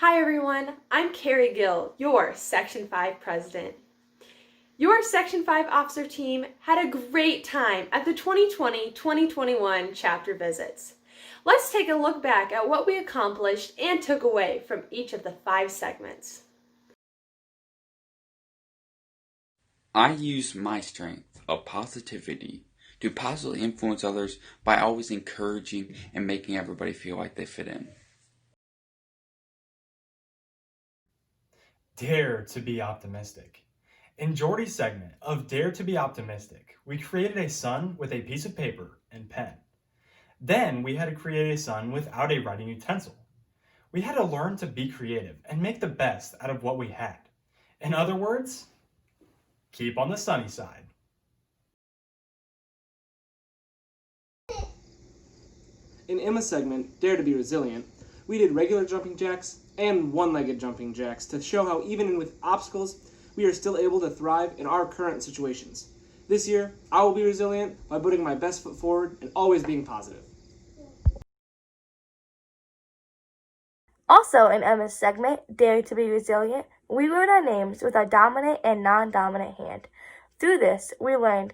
Hi everyone, I'm Carrie Gill, your Section 5 president. Your Section 5 officer team had a great time at the 2020-2021 chapter visits. Let's take a look back at what we accomplished and took away from each of the 5 segments. I use my strength of positivity to positively influence others by always encouraging and making everybody feel like they fit in. Dare to be optimistic. In Jordy's segment of Dare to be Optimistic, we created a sun with a piece of paper and pen. Then we had to create a sun without a writing utensil. We had to learn to be creative and make the best out of what we had. In other words, keep on the sunny side. In Emma's segment, Dare to be Resilient, we did regular jumping jacks and one-legged jumping jacks to show how even with obstacles, we are still able to thrive in our current situations. This year, I will be resilient by putting my best foot forward and always being positive. Also in Emma's segment, Dare to be Resilient, we wrote our names with our dominant and non-dominant hand. Through this, we learned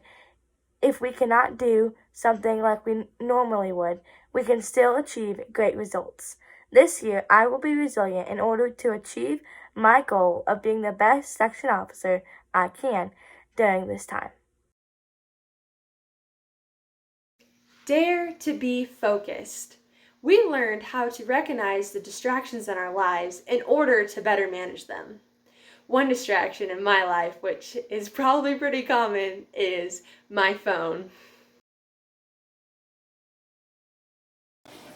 if we cannot do something like we normally would, we can still achieve great results. This year, I will be resilient in order to achieve my goal of being the best section officer I can during this time. Dare to be focused. We learned how to recognize the distractions in our lives in order to better manage them. One distraction in my life, which is probably pretty common, is my phone.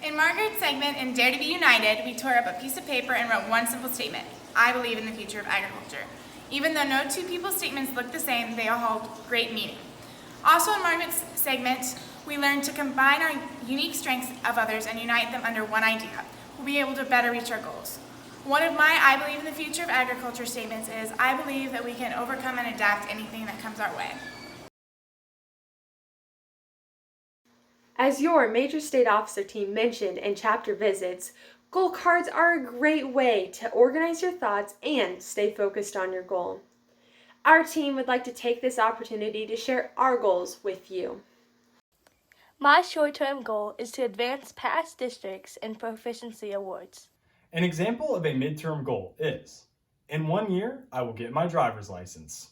In Margaret's segment in Dare to be United, we tore up a piece of paper and wrote one simple statement: I believe in the future of agriculture. Even though no two people's statements look the same, they all hold great meaning. Also in Margaret's segment, we learned to combine our unique strengths of others and unite them under one idea. We'll be able to better reach our goals. One of my I believe in the future of agriculture statements is I believe that we can overcome and adapt anything that comes our way. As your Major State Officer team mentioned in chapter visits, goal cards are a great way to organize your thoughts and stay focused on your goal. Our team would like to take this opportunity to share our goals with you. My short-term goal is to advance past districts in proficiency awards. An example of a midterm goal is, in 1 year, I will get my driver's license.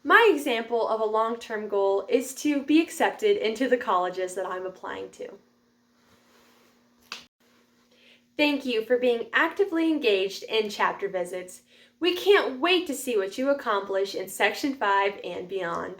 My example of a long-term goal is to be accepted into the colleges that I'm applying to. Thank you for being actively engaged in chapter visits. We can't wait to see what you accomplish in Section 5 and beyond.